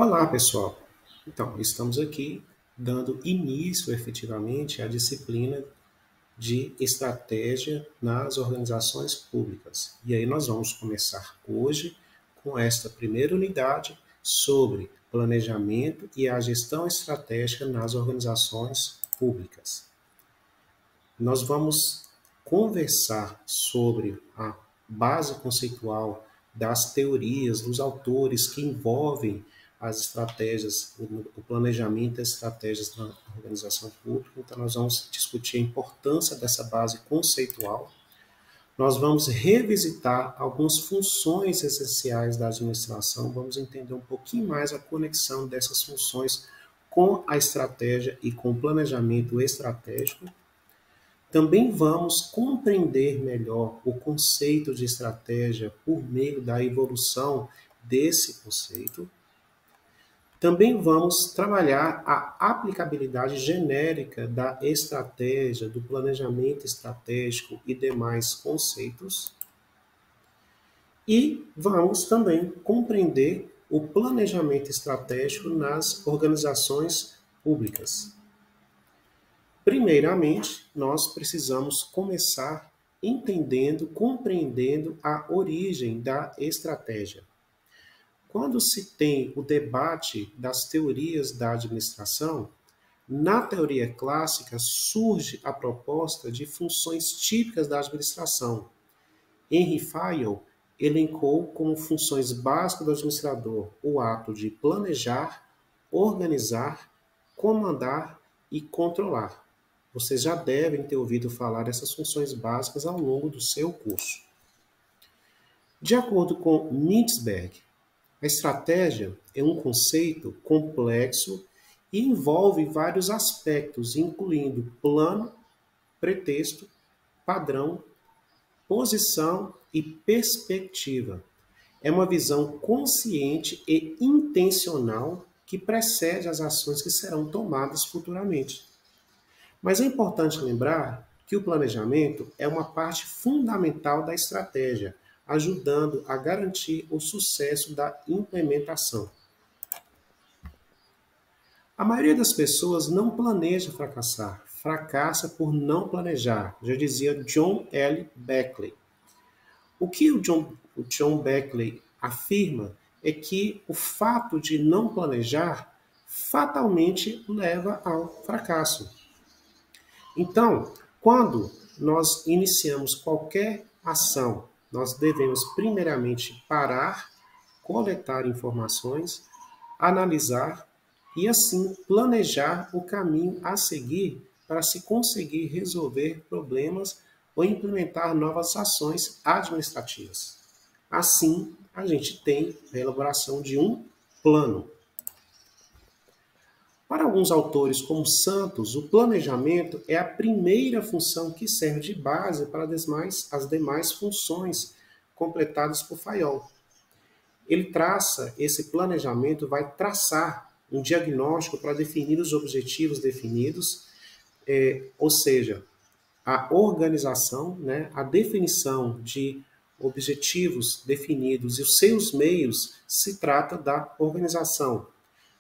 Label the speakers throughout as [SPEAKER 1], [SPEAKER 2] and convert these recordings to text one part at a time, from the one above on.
[SPEAKER 1] Olá, pessoal! Então, estamos aqui dando início efetivamente à disciplina de estratégia nas organizações públicas. E aí nós vamos começar hoje com esta primeira unidade sobre planejamento e a gestão estratégica nas organizações públicas. Nós vamos conversar sobre a base conceitual das teorias, dos autores que envolvem as estratégias, o planejamento e as estratégias na organização pública. Então, nós vamos discutir a importância dessa base conceitual. Nós vamos revisitar algumas funções essenciais da administração, vamos entender um pouquinho mais a conexão dessas funções com a estratégia e com o planejamento estratégico. Também vamos compreender melhor o conceito de estratégia por meio da evolução desse conceito. Também vamos trabalhar a aplicabilidade genérica da estratégia, do planejamento estratégico e demais conceitos. E vamos também compreender o planejamento estratégico nas organizações públicas. Primeiramente, nós precisamos começar entendendo, compreendendo a origem da estratégia. Quando se tem o debate das teorias da administração, na teoria clássica surge a proposta de funções típicas da administração. Henry Fayol elencou como funções básicas do administrador o ato de planejar, organizar, comandar e controlar. Vocês já devem ter ouvido falar dessas funções básicas ao longo do seu curso. De acordo com Mintzberg, a estratégia é um conceito complexo e envolve vários aspectos, incluindo plano, pretexto, padrão, posição e perspectiva. É uma visão consciente e intencional que precede as ações que serão tomadas futuramente. Mas é importante lembrar que o planejamento é uma parte fundamental da estratégia, ajudando a garantir o sucesso da implementação. A maioria das pessoas não planeja fracassar, fracassa por não planejar, já dizia John L. Beckley. O que o John Beckley afirma é que o fato de não planejar fatalmente leva ao fracasso. Então, quando nós iniciamos qualquer ação, nós devemos primeiramente parar, coletar informações, analisar e assim planejar o caminho a seguir para se conseguir resolver problemas ou implementar novas ações administrativas. Assim, a gente tem a elaboração de um plano. Para alguns autores, como Santos, o planejamento é a primeira função que serve de base para as demais funções completadas por Fayol. Ele traça, esse planejamento vai traçar um diagnóstico para definir os objetivos definidos, ou seja, a organização, a definição de objetivos definidos e os seus meios se trata da organização.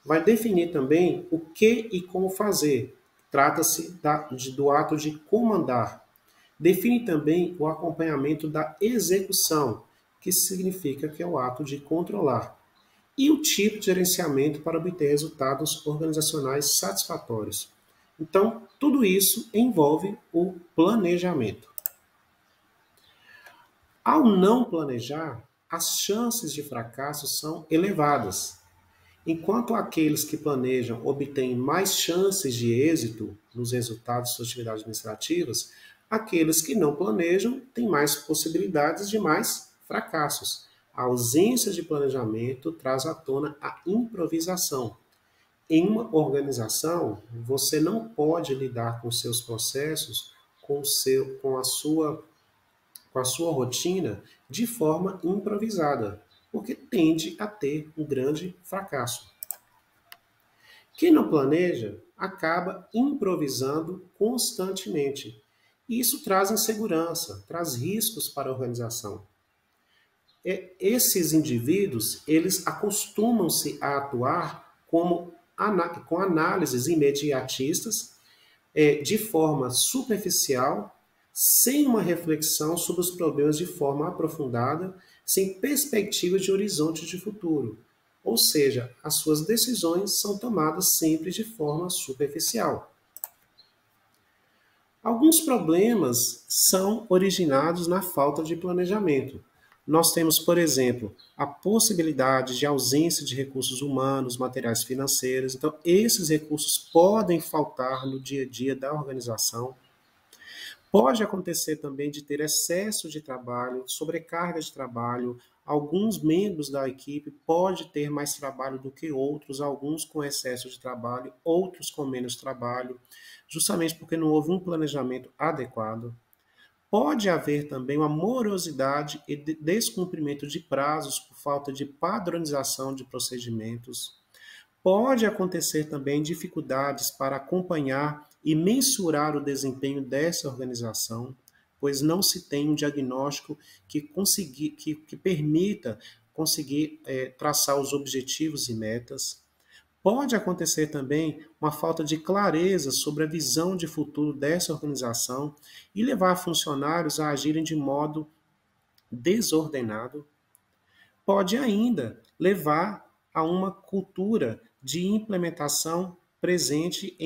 [SPEAKER 1] Vai definir também o que e como fazer. Trata-se do ato de comandar. Define também o acompanhamento da execução, que significa que é o ato de controlar. E o tipo de gerenciamento para obter resultados organizacionais satisfatórios. Então, tudo isso envolve o planejamento. Ao não planejar, as chances de fracasso são elevadas. Enquanto aqueles que planejam obtêm mais chances de êxito nos resultados de suas atividades administrativas, aqueles que não planejam têm mais possibilidades de mais fracassos. A ausência de planejamento traz à tona a improvisação. Em uma organização, você não pode lidar com seus processos, com a sua rotina de forma improvisada, porque tende a ter um grande fracasso. Quem não planeja acaba improvisando constantemente. E isso traz insegurança, traz riscos para a organização. esses indivíduos, eles acostumam-se a atuar com análises imediatistas, de forma superficial, sem uma reflexão sobre os problemas de forma aprofundada, sem perspectiva de horizonte de futuro. Ou seja, as suas decisões são tomadas sempre de forma superficial. Alguns problemas são originados na falta de planejamento. Nós temos, por exemplo, a possibilidade de ausência de recursos humanos, materiais, financeiros. Então, esses recursos podem faltar no dia a dia da organização. Pode acontecer também de ter excesso de trabalho, sobrecarga de trabalho. Alguns membros da equipe podem ter mais trabalho do que outros, alguns com excesso de trabalho, outros com menos trabalho, justamente porque não houve um planejamento adequado. Pode haver também uma morosidade e descumprimento de prazos por falta de padronização de procedimentos. Pode acontecer também dificuldades para acompanhar e mensurar o desempenho dessa organização, pois não se tem um diagnóstico que permita conseguir traçar os objetivos e metas. Pode acontecer também uma falta de clareza sobre a visão de futuro dessa organização e levar funcionários a agirem de modo desordenado. Pode ainda levar a uma cultura de implementação presente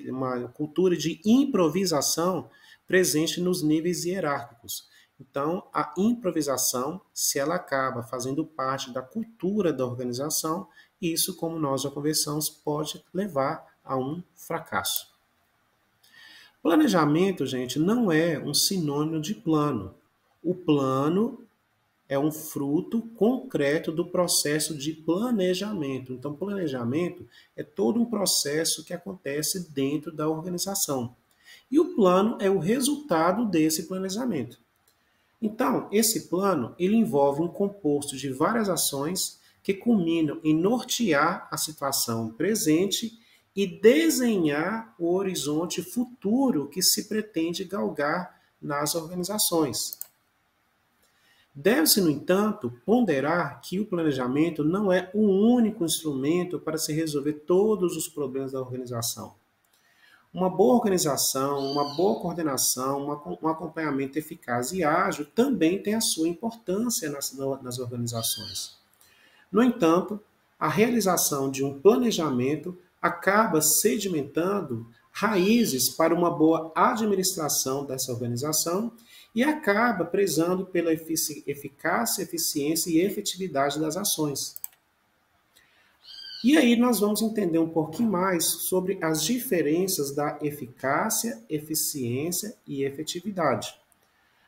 [SPEAKER 1] uma cultura de improvisação presente nos níveis hierárquicos. Então, a improvisação, se ela acaba fazendo parte da cultura da organização, isso, como nós já conversamos, pode levar a um fracasso. Planejamento, gente, não é um sinônimo de plano. O plano é um fruto concreto do processo de planejamento. Então, planejamento é todo um processo que acontece dentro da organização. E o plano é o resultado desse planejamento. Então, esse plano ele envolve um composto de várias ações que culminam em nortear a situação presente e desenhar o horizonte futuro que se pretende galgar nas organizações. Deve-se, no entanto, ponderar que o planejamento não é o único instrumento para se resolver todos os problemas da organização. Uma boa organização, uma boa coordenação, um acompanhamento eficaz e ágil também tem a sua importância nas organizações. No entanto, a realização de um planejamento acaba sedimentando raízes para uma boa administração dessa organização e acaba prezando pela eficácia, eficiência e efetividade das ações. E aí nós vamos entender um pouquinho mais sobre as diferenças da eficácia, eficiência e efetividade.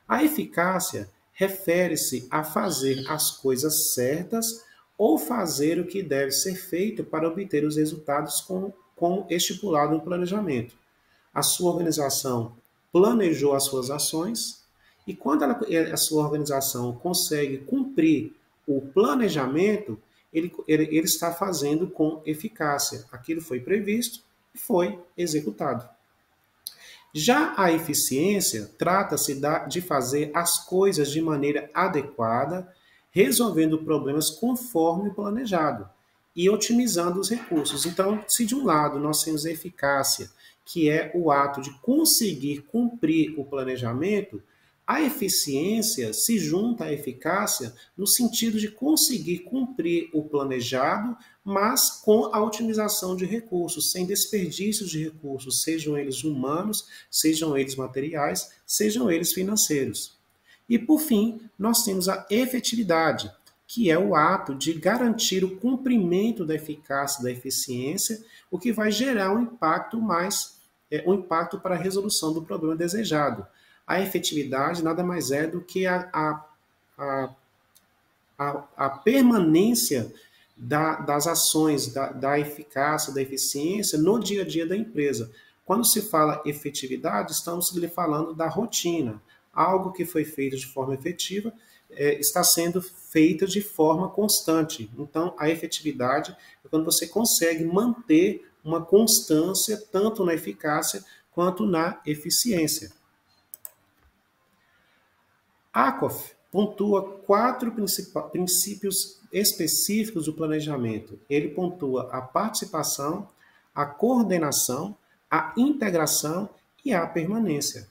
[SPEAKER 1] A eficácia refere-se a fazer as coisas certas ou fazer o que deve ser feito para obter os resultados como estipulado no planejamento. A sua organização planejou as suas ações e quando a sua organização consegue cumprir o planejamento, ele está fazendo com eficácia. Aquilo foi previsto e foi executado. Já a eficiência trata-se de fazer as coisas de maneira adequada, resolvendo problemas conforme planejado e otimizando os recursos. Então, se de um lado nós temos a eficácia, que é o ato de conseguir cumprir o planejamento, a eficiência se junta à eficácia no sentido de conseguir cumprir o planejado, mas com a otimização de recursos, sem desperdício de recursos, sejam eles humanos, sejam eles materiais, sejam eles financeiros. E, por fim, nós temos a efetividade, que é o ato de garantir o cumprimento da eficácia, da eficiência, o que vai gerar um impacto para a resolução do problema desejado. A efetividade nada mais é do que a permanência das ações, da eficácia, da eficiência no dia a dia da empresa. Quando se fala efetividade, estamos falando da rotina. Algo que foi feito de forma efetiva está sendo feito de forma constante. Então, a efetividade é quando você consegue manter uma constância tanto na eficácia quanto na eficiência. Akoff pontua 4 princípios específicos do planejamento. Ele pontua a participação, a coordenação, a integração e a permanência.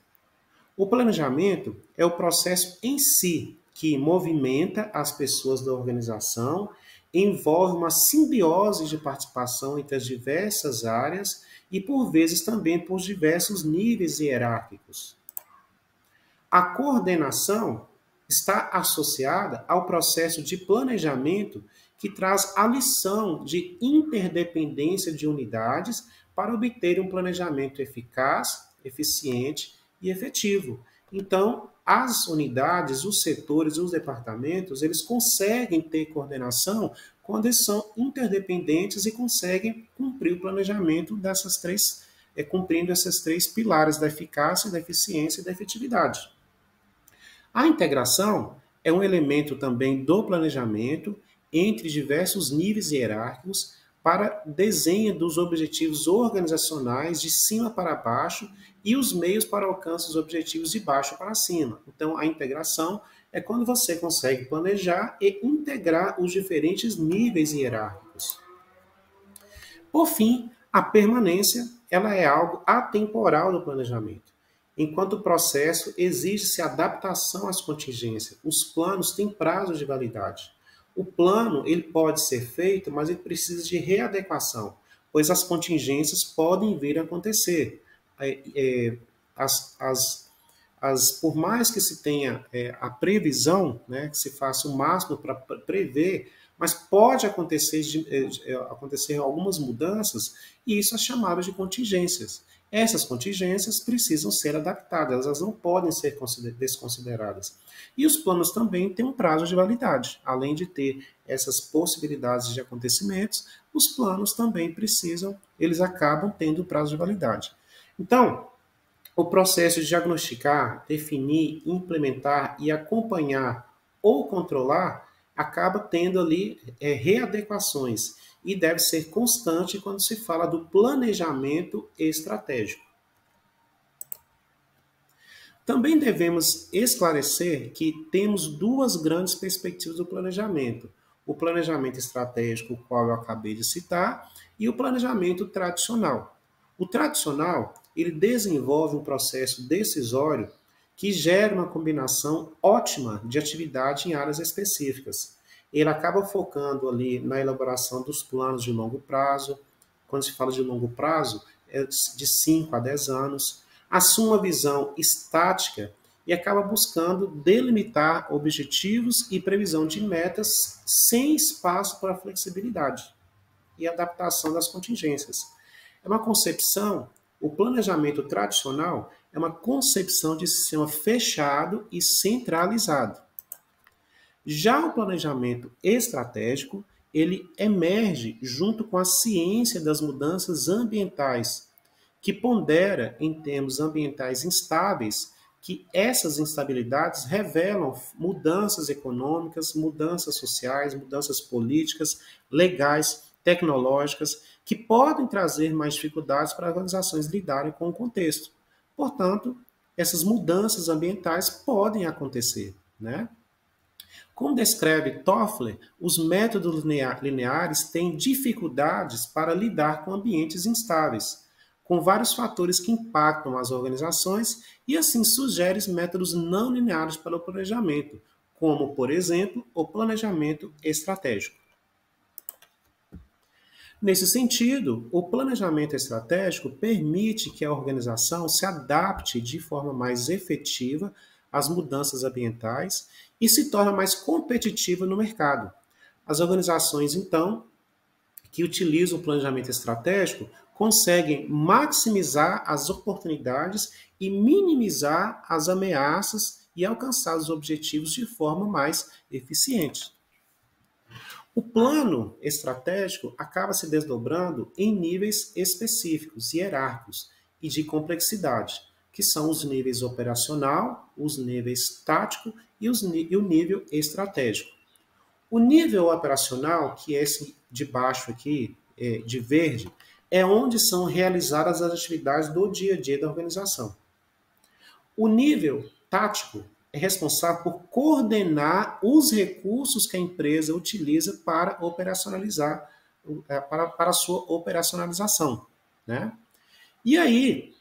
[SPEAKER 1] O planejamento é o processo em si que movimenta as pessoas da organização, envolve uma simbiose de participação entre as diversas áreas e, por vezes, também por diversos níveis hierárquicos. A coordenação está associada ao processo de planejamento que traz a lição de interdependência de unidades para obter um planejamento eficaz, eficiente e efetivo. Então, as unidades, os setores, os departamentos, eles conseguem ter coordenação quando eles são interdependentes e conseguem cumprir o planejamento dessas três, cumprindo esses três pilares da eficácia, da eficiência e da efetividade. A integração é um elemento também do planejamento entre diversos níveis hierárquicos para desenho dos objetivos organizacionais de cima para baixo e os meios para alcance dos objetivos de baixo para cima. Então, a integração é quando você consegue planejar e integrar os diferentes níveis hierárquicos. Por fim, a permanência ela é algo atemporal do planejamento. Enquanto o processo exige-se adaptação às contingências, os planos têm prazo de validade. O plano ele pode ser feito, mas ele precisa de readequação, pois as contingências podem vir a acontecer. Por mais que se tenha a previsão, né, que se faça o máximo para prever, mas pode acontecer algumas mudanças e isso é chamado de contingências. Essas contingências precisam ser adaptadas, elas não podem ser desconsideradas. E os planos também têm um prazo de validade. Além de ter essas possibilidades de acontecimentos, os planos também eles acabam tendo prazo de validade. Então, o processo de diagnosticar, definir, implementar e acompanhar ou controlar acaba tendo ali readequações e deve ser constante quando se fala do planejamento estratégico. Também devemos esclarecer que temos duas grandes perspectivas do planejamento. O planejamento estratégico, o qual eu acabei de citar, e o planejamento tradicional. O tradicional, ele desenvolve um processo decisório que gera uma combinação ótima de atividade em áreas específicas. Ele acaba focando ali na elaboração dos planos de longo prazo. Quando se fala de longo prazo, é de 5 a 10 anos. Assume uma visão estática e acaba buscando delimitar objetivos e previsão de metas sem espaço para flexibilidade e adaptação das contingências. É uma concepção, o planejamento tradicional é uma concepção de sistema fechado e centralizado. Já o planejamento estratégico, ele emerge junto com a ciência das mudanças ambientais, que pondera em termos ambientais instáveis que essas instabilidades revelam mudanças econômicas, mudanças sociais, mudanças políticas, legais, tecnológicas, que podem trazer mais dificuldades para as organizações lidarem com o contexto. Portanto, essas mudanças ambientais podem acontecer, né? Como descreve Toffler, os métodos lineares têm dificuldades para lidar com ambientes instáveis, com vários fatores que impactam as organizações e assim sugere métodos não lineares para o planejamento, como, por exemplo, o planejamento estratégico. Nesse sentido, o planejamento estratégico permite que a organização se adapte de forma mais efetiva às mudanças ambientais e se torne mais competitiva no mercado. As organizações, então, que utilizam o planejamento estratégico conseguem maximizar as oportunidades e minimizar as ameaças e alcançar os objetivos de forma mais eficiente. O plano estratégico acaba se desdobrando em níveis específicos, hierárquicos e de complexidade, que são os níveis operacional, os níveis tático e o nível estratégico. O nível operacional, que é esse de baixo aqui, de verde, é onde são realizadas as atividades do dia a dia da organização. O nível tático é responsável por coordenar os recursos que a empresa utiliza para operacionalizar, para a sua operacionalização, né? E aí,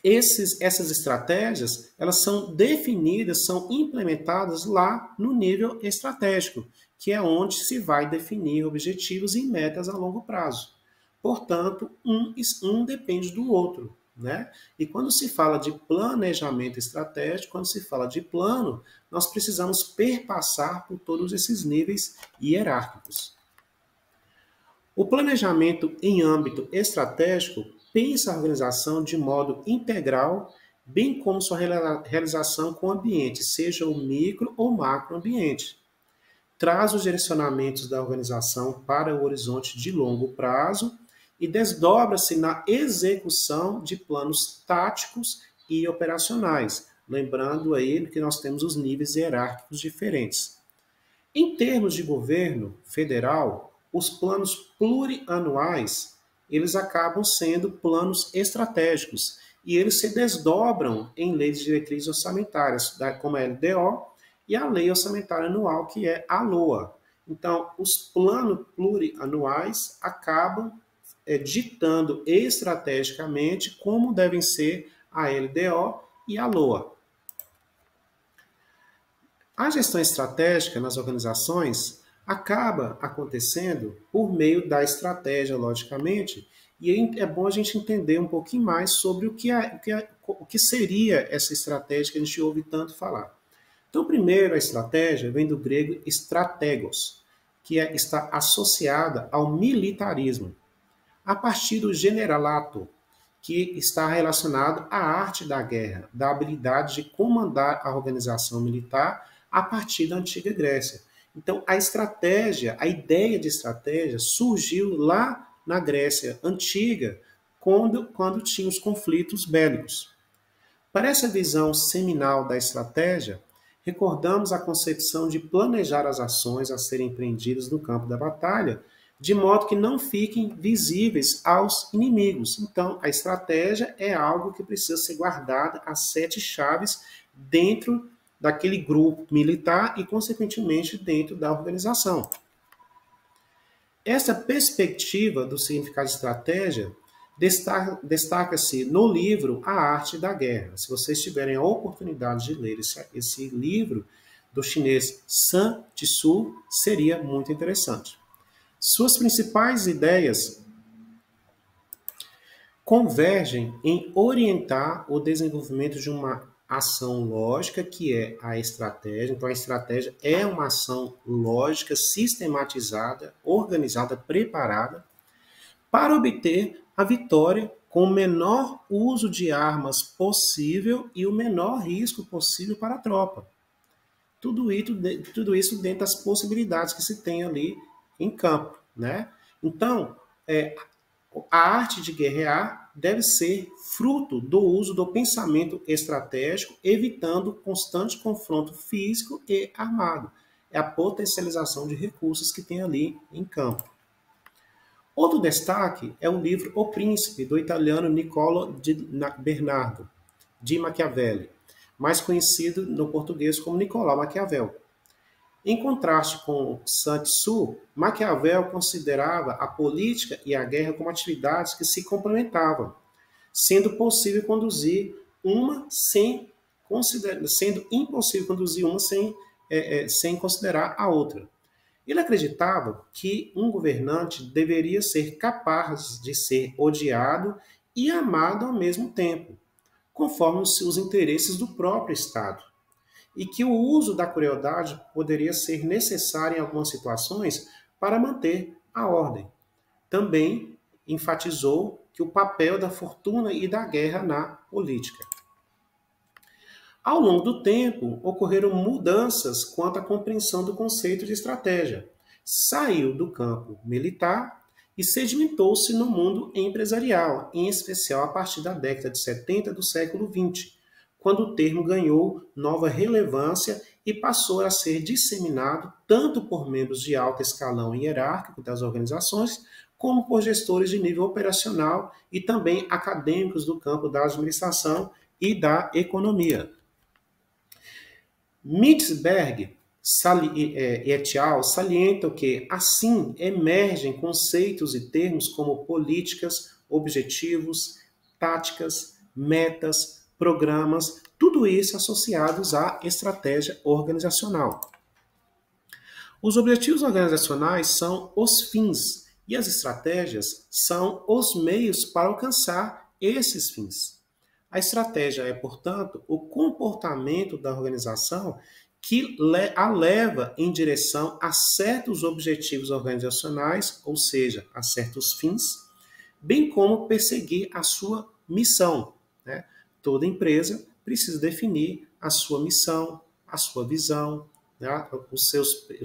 [SPEAKER 1] essas estratégias, elas são definidas, são implementadas lá no nível estratégico, que é onde se vai definir objetivos e metas a longo prazo. Portanto, um depende do outro, né? E quando se fala de planejamento estratégico, quando se fala de plano, nós precisamos perpassar por todos esses níveis hierárquicos. O planejamento em âmbito estratégico pensa a organização de modo integral, bem como sua realização com o ambiente, seja o micro ou macroambiente. Traz os direcionamentos da organização para o horizonte de longo prazo e desdobra-se na execução de planos táticos e operacionais, lembrando aí que nós temos os níveis hierárquicos diferentes. Em termos de governo federal, os planos plurianuais, eles acabam sendo planos estratégicos e eles se desdobram em leis de diretrizes orçamentárias, como a LDO e a Lei Orçamentária Anual, que é a LOA. Então, os planos plurianuais acabam ditando estrategicamente como devem ser a LDO e a LOA. A gestão estratégica nas organizações acaba acontecendo por meio da estratégia, logicamente, e é bom a gente entender um pouquinho mais sobre o que seria essa estratégia que a gente ouve tanto falar. Então, primeiro, a estratégia vem do grego strategos, que está associada ao militarismo, a partir do generalato, que está relacionado à arte da guerra, da habilidade de comandar a organização militar a partir da antiga Grécia. Então, a estratégia, a ideia de estratégia surgiu lá na Grécia antiga, quando tinha os conflitos bélicos. Para essa visão seminal da estratégia, recordamos a concepção de planejar as ações a serem empreendidas no campo da batalha, de modo que não fiquem visíveis aos inimigos. Então, a estratégia é algo que precisa ser guardada às 7 chaves dentro daquele grupo militar e, consequentemente, dentro da organização. Essa perspectiva do significado de estratégia destaca-se no livro A Arte da Guerra. Se vocês tiverem a oportunidade de ler esse livro do chinês Sun Tzu, seria muito interessante. Suas principais ideias convergem em orientar o desenvolvimento de uma ação lógica, que é a estratégia. Então, a estratégia é uma ação lógica, sistematizada, organizada, preparada, para obter a vitória com o menor uso de armas possível e o menor risco possível para a tropa. Tudo isso dentro das possibilidades que se tem ali em campo, né? Então, a arte de guerrear deve ser fruto do uso do pensamento estratégico, evitando constante confronto físico e armado. É a potencialização de recursos que tem ali em campo. Outro destaque é o livro O Príncipe, do italiano Niccolò Bernardo, de Maquiavelli, mais conhecido no português como Nicolau Maquiavel. Em contraste com Sun Tzu, Maquiavel considerava a política e a guerra como atividades que se complementavam, sendo impossível conduzir uma sem considerar a outra. Ele acreditava que um governante deveria ser capaz de ser odiado e amado ao mesmo tempo, conforme os interesses do próprio Estado, e que o uso da crueldade poderia ser necessário em algumas situações para manter a ordem. Também enfatizou que o papel da fortuna e da guerra na política. Ao longo do tempo, ocorreram mudanças quanto à compreensão do conceito de estratégia. Saiu do campo militar e sedimentou-se no mundo empresarial, em especial a partir da década de 70 do século XX, quando o termo ganhou nova relevância e passou a ser disseminado tanto por membros de alto escalão hierárquico das organizações, como por gestores de nível operacional e também acadêmicos do campo da administração e da economia. Mitzberg et al. Salientam que, assim, emergem conceitos e termos como políticas, objetivos, táticas, metas, programas, tudo isso associados à estratégia organizacional. Os objetivos organizacionais são os fins e as estratégias são os meios para alcançar esses fins. A estratégia é, portanto, o comportamento da organização que a leva em direção a certos objetivos organizacionais, ou seja, a certos fins, bem como perseguir a sua missão, né? Toda empresa precisa definir a sua missão, a sua visão, né? os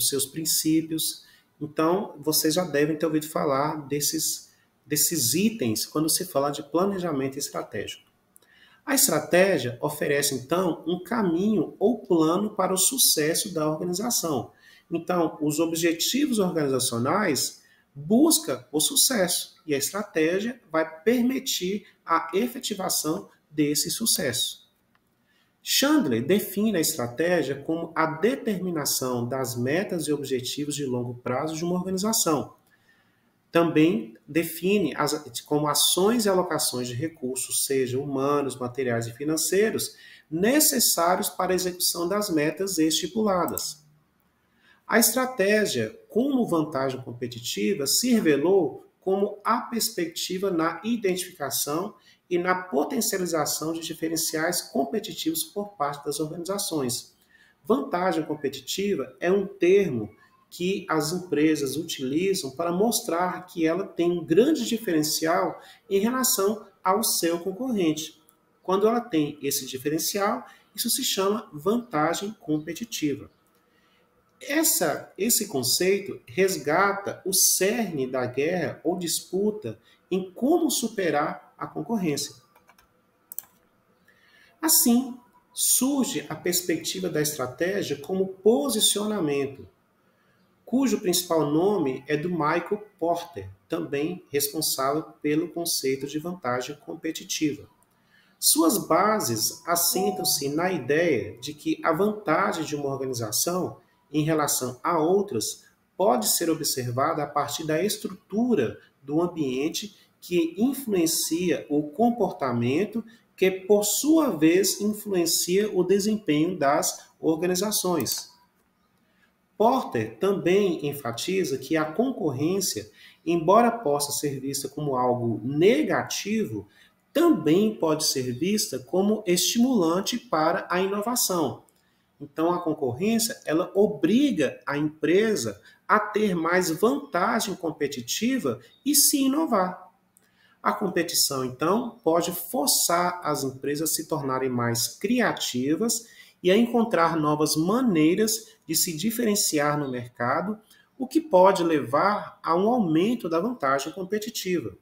[SPEAKER 1] seus princípios. Então, vocês já devem ter ouvido falar desses itens quando se fala de planejamento estratégico. A estratégia oferece, então, um caminho ou plano para o sucesso da organização. Então, os objetivos organizacionais buscam o sucesso e a estratégia vai permitir a efetivação desse sucesso. Chandler define a estratégia como a determinação das metas e objetivos de longo prazo de uma organização. Também define como ações e alocações de recursos, sejam humanos, materiais e financeiros, necessários para a execução das metas estipuladas. A estratégia, como vantagem competitiva, se revelou como a perspectiva na identificação e na potencialização de diferenciais competitivos por parte das organizações. Vantagem competitiva é um termo que as empresas utilizam para mostrar que ela tem um grande diferencial em relação ao seu concorrente. Quando ela tem esse diferencial, isso se chama vantagem competitiva. Esse conceito resgata o cerne da guerra ou disputa em como superar a concorrência. Assim, surge a perspectiva da estratégia como posicionamento, cujo principal nome é do Michael Porter, também responsável pelo conceito de vantagem competitiva. Suas bases assentam-se na ideia de que a vantagem de uma organização em relação a outras pode ser observada a partir da estrutura do ambiente que influencia o comportamento, que por sua vez influencia o desempenho das organizações. Porter também enfatiza que a concorrência, embora possa ser vista como algo negativo, também pode ser vista como estimulante para a inovação. Então, a concorrência, ela obriga a empresa a ter mais vantagem competitiva e se inovar. A competição, então, pode forçar as empresas a se tornarem mais criativas e a encontrar novas maneiras de se diferenciar no mercado, o que pode levar a um aumento da vantagem competitiva.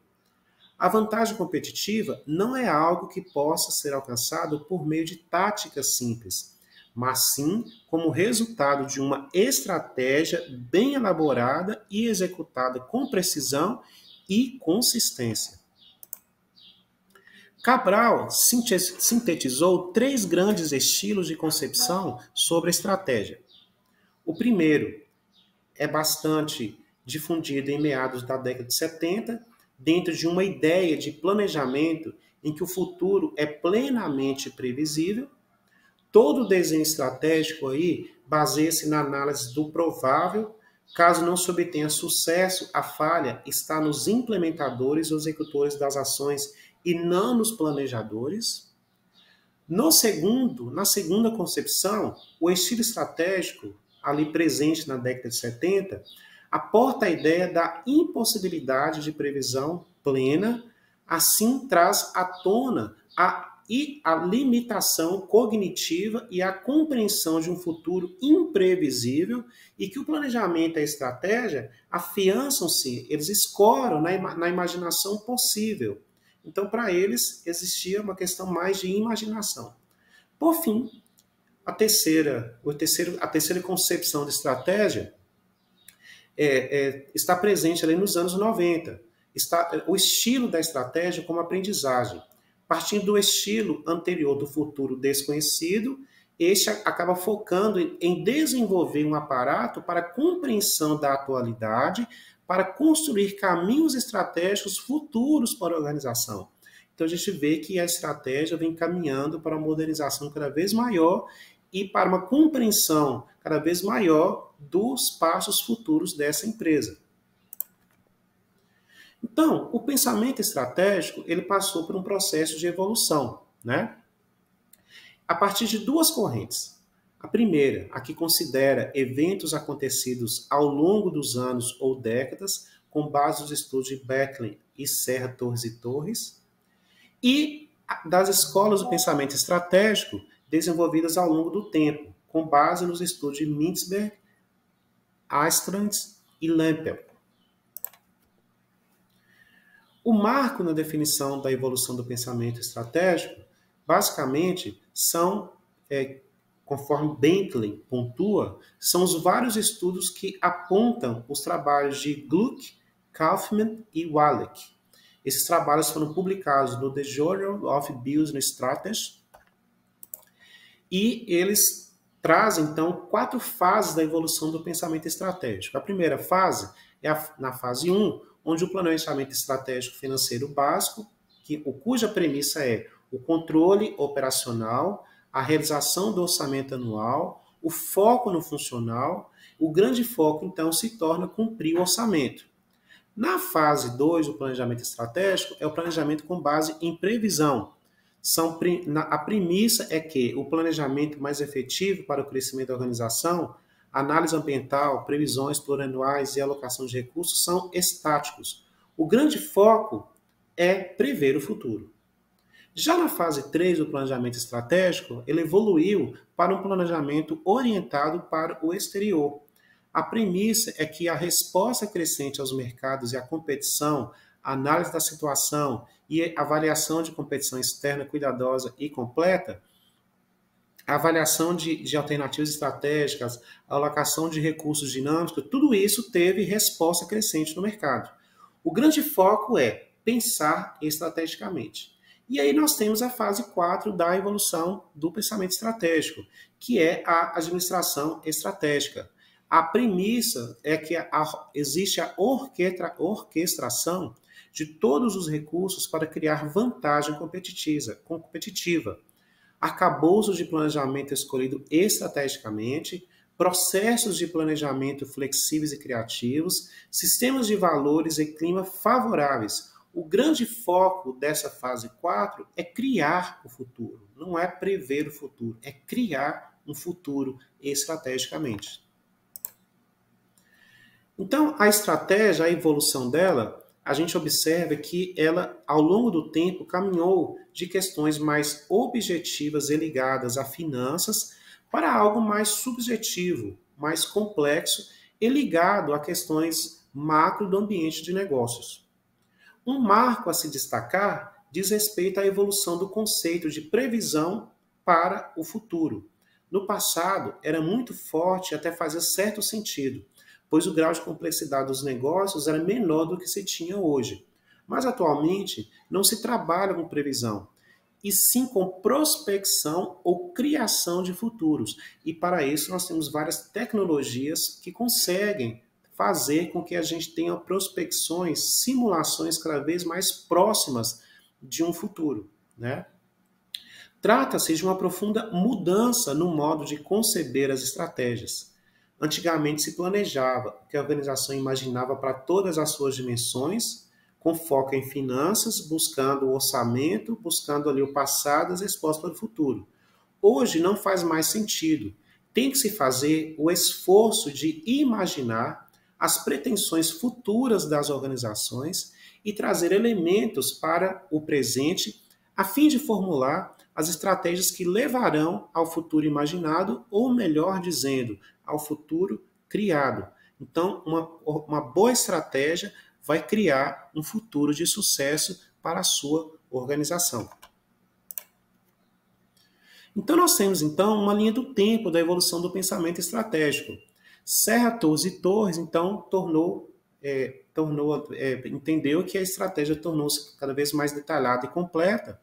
[SPEAKER 1] A vantagem competitiva não é algo que possa ser alcançado por meio de táticas simples, mas sim como resultado de uma estratégia bem elaborada e executada com precisão e consistência. Cabral sintetizou 3 grandes estilos de concepção sobre a estratégia. O primeiro é bastante difundido em meados da década de 70, dentro de uma ideia de planejamento em que o futuro é plenamente previsível. Todo desenho estratégico aí baseia-se na análise do provável. Caso não se obtenha sucesso, a falha está nos implementadores ou executores das ações e não nos planejadores. Na segunda concepção, o estilo estratégico, ali presente na década de 70, aporta a ideia da impossibilidade de previsão plena, assim traz à tona a limitação cognitiva e a compreensão de um futuro imprevisível e que o planejamento e a estratégia afiançam-se, eles escoram na imaginação possível. Então, para eles, existia uma questão mais de imaginação. Por fim, a terceira concepção de estratégia está presente ali nos anos 90. O estilo da estratégia como aprendizagem, partindo do estilo anterior do futuro desconhecido este acaba focando em desenvolver um aparato para a compreensão da atualidade, para construir caminhos estratégicos futuros para a organização. Então, a gente vê que a estratégia vem caminhando para uma modernização cada vez maior e para uma compreensão cada vez maior dos passos futuros dessa empresa. Então, o pensamento estratégico, ele passou por um processo de evolução, né? A partir de duas correntes. A primeira, a que considera eventos acontecidos ao longo dos anos ou décadas, com base nos estudos de Beckley e Serra Torres e Torres, e das escolas do pensamento estratégico desenvolvidas ao longo do tempo, com base nos estudos de Mintzberg, Astrand e Lempel. O marco na definição da evolução do pensamento estratégico, basicamente, são, conforme Bentley pontua, são os vários estudos que apontam os trabalhos de Gluck, Kaufman e Wallach. Esses trabalhos foram publicados no The Journal of Business Strategy e eles trazem, então, 4 fases da evolução do pensamento estratégico. A primeira fase é na fase 1, onde o planejamento estratégico financeiro básico, cuja premissa é o controle operacional, a realização do orçamento anual, o foco no funcional, o grande foco, então, se torna cumprir o orçamento. Na fase 2 do planejamento estratégico, é o planejamento com base em previsão. A premissa é que o planejamento mais efetivo para o crescimento da organização, análise ambiental, previsões plurianuais e alocação de recursos são estáticos. O grande foco é prever o futuro. Já na fase 3 do planejamento estratégico, ele evoluiu para um planejamento orientado para o exterior. A premissa é que a resposta crescente aos mercados e à competição, a análise da situação e a avaliação de competição externa cuidadosa e completa, a avaliação de alternativas estratégicas, a alocação de recursos dinâmicos, tudo isso teve resposta crescente no mercado. O grande foco é pensar estrategicamente. E aí nós temos a fase 4 da evolução do pensamento estratégico, que é a administração estratégica. A premissa é que existe a orquestração de todos os recursos para criar vantagem competitiva. Arcabouço de planejamento escolhido estrategicamente, processos de planejamento flexíveis e criativos, sistemas de valores e clima favoráveis. O grande foco dessa fase 4 é criar o futuro, não é prever o futuro, é criar um futuro estrategicamente. Então, a estratégia, a evolução dela, a gente observa que ela, ao longo do tempo, caminhou de questões mais objetivas e ligadas a finanças para algo mais subjetivo, mais complexo e ligado a questões macro do ambiente de negócios. Um marco a se destacar diz respeito à evolução do conceito de previsão para o futuro. No passado, era muito forte e até fazia certo sentido, pois o grau de complexidade dos negócios era menor do que se tinha hoje. Mas atualmente não se trabalha com previsão, e sim com prospecção ou criação de futuros. E para isso nós temos várias tecnologias que conseguem fazer com que a gente tenha prospecções, simulações cada vez mais próximas de um futuro, né? Trata-se de uma profunda mudança no modo de conceber as estratégias. Antigamente se planejava, que a organização imaginava para todas as suas dimensões, com foco em finanças, buscando o orçamento, buscando ali o passado, as respostas para o futuro. Hoje não faz mais sentido. Tem que se fazer o esforço de imaginar as pretensões futuras das organizações e trazer elementos para o presente, a fim de formular as estratégias que levarão ao futuro imaginado, ou melhor dizendo, ao futuro criado. Então, uma boa estratégia vai criar um futuro de sucesso para a sua organização. Então, nós temos uma linha do tempo da evolução do pensamento estratégico. Serra Torres e Torres, então, entendeu que a estratégia tornou-se cada vez mais detalhada e completa.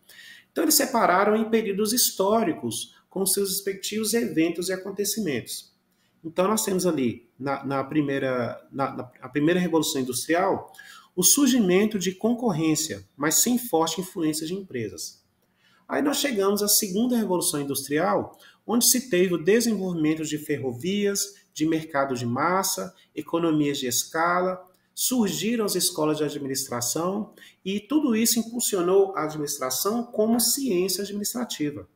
[SPEAKER 1] Então, eles separaram em períodos históricos, com seus respectivos eventos e acontecimentos. Então, nós temos ali, a primeira Revolução Industrial, o surgimento de concorrência, mas sem forte influência de empresas. Aí nós chegamos à segunda Revolução Industrial, onde se teve o desenvolvimento de ferrovias, de mercado de massa, economias de escala, surgiram as escolas de administração e tudo isso impulsionou a administração como ciência administrativa.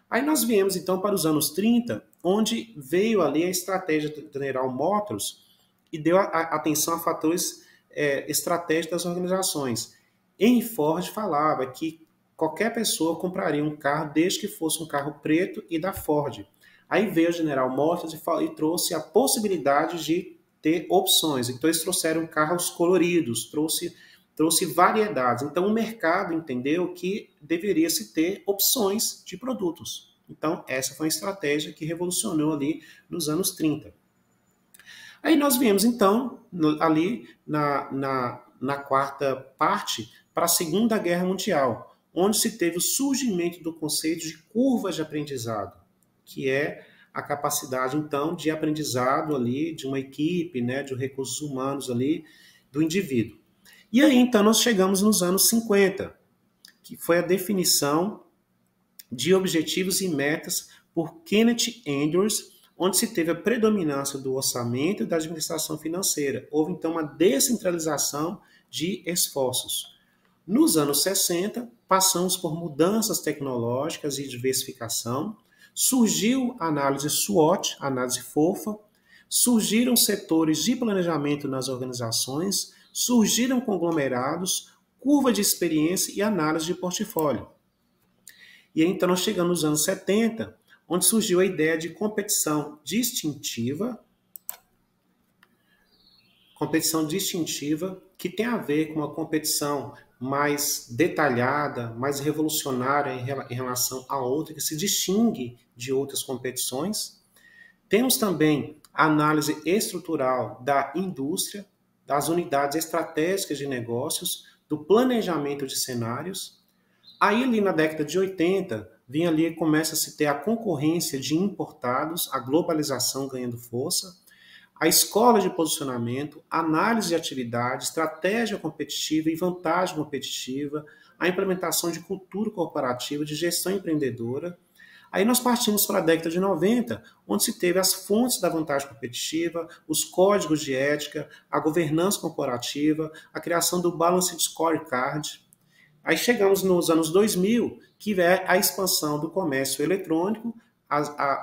[SPEAKER 1] Aí nós viemos então para os anos 30, onde veio ali a estratégia da General Motors e deu atenção a fatores estratégicos das organizações. Henry Ford falava que qualquer pessoa compraria um carro desde que fosse um carro preto e da Ford. Aí veio a General Motors e trouxe a possibilidade de ter opções. Então eles trouxeram carros coloridos, trouxe variedades. Então o mercado entendeu que deveria se ter opções de produtos. Então essa foi uma estratégia que revolucionou ali nos anos 30. Aí nós viemos então ali na quarta parte para a Segunda Guerra Mundial, onde se teve o surgimento do conceito de curvas de aprendizado, que é a capacidade, então, de aprendizado ali de uma equipe, né, de recursos humanos ali, do indivíduo. E aí, então, nós chegamos nos anos 50, que foi a definição de objetivos e metas por Kenneth Andrews, onde se teve a predominância do orçamento e da administração financeira. Houve, então, uma descentralização de esforços. Nos anos 60, passamos por mudanças tecnológicas e diversificação, surgiu a análise SWOT, análise fofa, surgiram setores de planejamento nas organizações, surgiram conglomerados, curva de experiência e análise de portfólio. E aí, então nós chegamos nos anos 70, onde surgiu a ideia de competição distintiva, que tem a ver com uma competição mais detalhada, mais revolucionária em relação a outra, que se distingue de outras competições. Temos também a análise estrutural da indústria, das unidades estratégicas de negócios, do planejamento de cenários. Aí, ali na década de 80, começa a se ter a concorrência de importados, a globalização ganhando força, a escola de posicionamento, análise de atividade, estratégia competitiva e vantagem competitiva, a implementação de cultura corporativa, de gestão empreendedora. Aí nós partimos para a década de 90, onde se teve as fontes da vantagem competitiva, os códigos de ética, a governança corporativa, a criação do Balanced Scorecard. Aí chegamos nos anos 2000, que é a expansão do comércio eletrônico,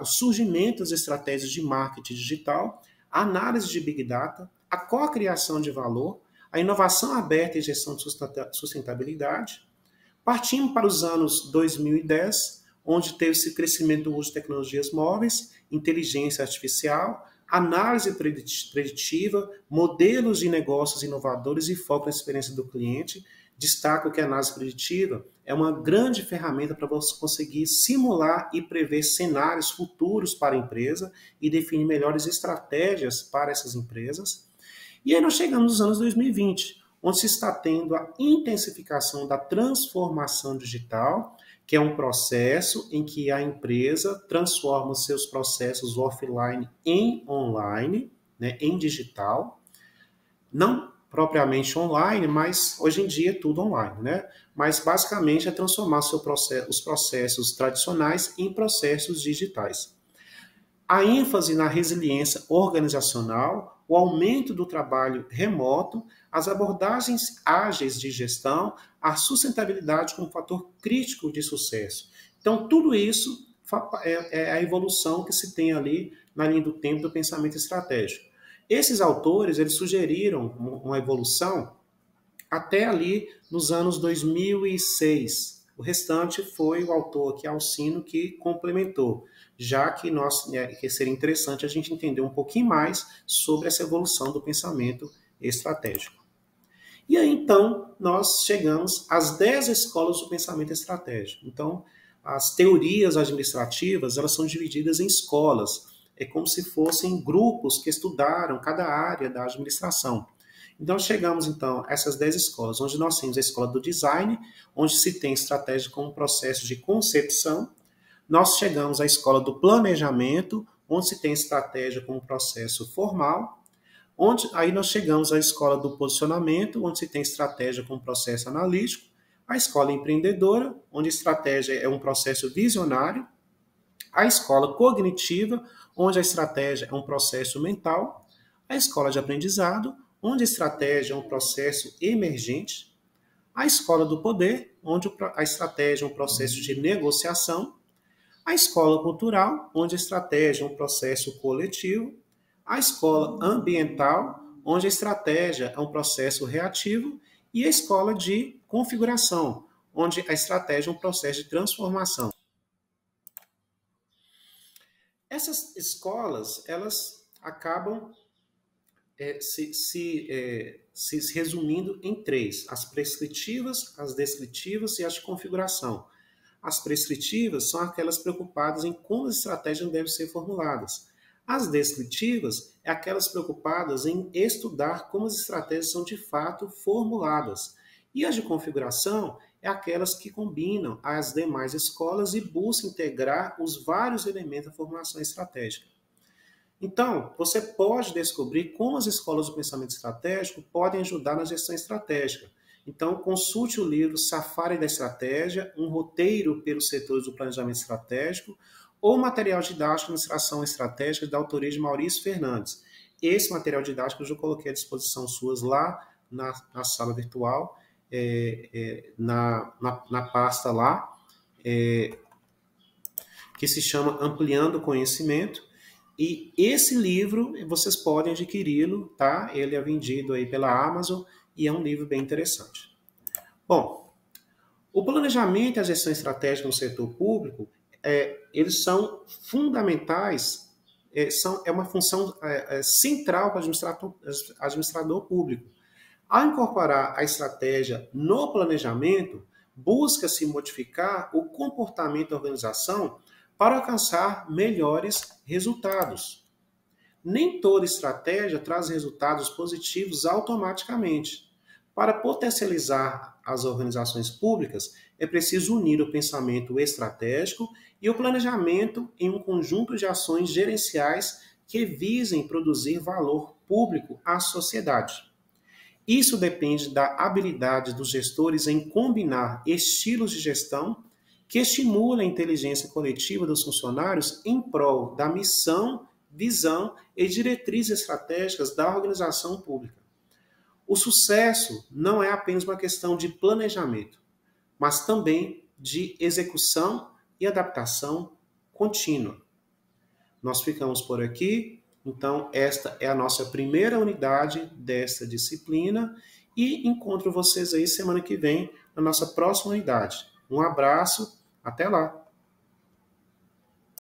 [SPEAKER 1] o surgimento das estratégias de marketing digital, a análise de Big Data, a co-criação de valor, a inovação aberta e gestão de sustentabilidade. Partimos para os anos 2010, onde teve esse crescimento do uso de tecnologias móveis, inteligência artificial, análise preditiva, modelos de negócios inovadores e foco na experiência do cliente. Destaco que a análise preditiva é uma grande ferramenta para você conseguir simular e prever cenários futuros para a empresa e definir melhores estratégias para essas empresas. E aí nós chegamos nos anos 2020, onde se está tendo a intensificação da transformação digital, que é um processo em que a empresa transforma os seus processos offline em online, né, em digital. Não propriamente online, mas hoje em dia é tudo online, né? Mas basicamente é transformar os processos tradicionais em processos digitais. A ênfase na resiliência organizacional, o aumento do trabalho remoto, as abordagens ágeis de gestão, a sustentabilidade como fator crítico de sucesso. Então, tudo isso é a evolução que se tem ali na linha do tempo do pensamento estratégico. Esses autores, eles sugeriram uma evolução até ali nos anos 2006. O restante foi o autor aqui, Alcino, que complementou, já que seria interessante a gente entender um pouquinho mais sobre essa evolução do pensamento estratégico. E aí, então, nós chegamos às 10 escolas do pensamento estratégico. Então, as teorias administrativas, elas são divididas em escolas. É como se fossem grupos que estudaram cada área da administração. Então, chegamos, então, a essas 10 escolas, onde nós temos a escola do design, onde se tem estratégia como processo de concepção, Nós chegamos à escola do planejamento, onde se tem estratégia como processo formal. Aí nós chegamos à escola do posicionamento, onde se tem estratégia como processo analítico. A escola empreendedora, onde estratégia é um processo visionário. A escola cognitiva, onde a estratégia é um processo mental. A escola de aprendizado, onde a estratégia é um processo emergente. A escola do poder, onde a estratégia é um processo de negociação. A escola cultural, onde a estratégia é um processo coletivo. A escola ambiental, onde a estratégia é um processo reativo. E a escola de configuração, onde a estratégia é um processo de transformação. Essas escolas, elas acabam se resumindo em três: as prescritivas, as descritivas e as de configuração. As prescritivas são aquelas preocupadas em como as estratégias devem ser formuladas. As descritivas é aquelas preocupadas em estudar como as estratégias são de fato formuladas. E as de configuração é aquelas que combinam as demais escolas e buscam integrar os vários elementos da formulação estratégica. Então, você pode descobrir como as escolas do pensamento estratégico podem ajudar na gestão estratégica. Então, consulte o livro Safari da Estratégia, um roteiro pelos setores do planejamento estratégico, ou material didático de administração estratégica da autoria de Maurício Fernandes. Esse material didático eu já coloquei à disposição suas lá na sala virtual, na pasta lá, que se chama Ampliando o Conhecimento. E esse livro, vocês podem adquiri-lo, tá? Ele é vendido aí pela Amazon e é um livro bem interessante. Bom, o planejamento e a gestão estratégica no setor público, eles são fundamentais, é uma função central para o administrador público. Ao incorporar a estratégia no planejamento, busca-se modificar o comportamento da organização para alcançar melhores resultados. Nem toda estratégia traz resultados positivos automaticamente. Para potencializar as organizações públicas, é preciso unir o pensamento estratégico e o planejamento em um conjunto de ações gerenciais que visem produzir valor público à sociedade. Isso depende da habilidade dos gestores em combinar estilos de gestão que estimulem a inteligência coletiva dos funcionários em prol da missão, visão e diretrizes estratégicas da organização pública. O sucesso não é apenas uma questão de planejamento, mas também de execução e adaptação contínua. Nós ficamos por aqui. Então, esta é a nossa primeira unidade desta disciplina e encontro vocês aí semana que vem na nossa próxima unidade. Um abraço, até lá!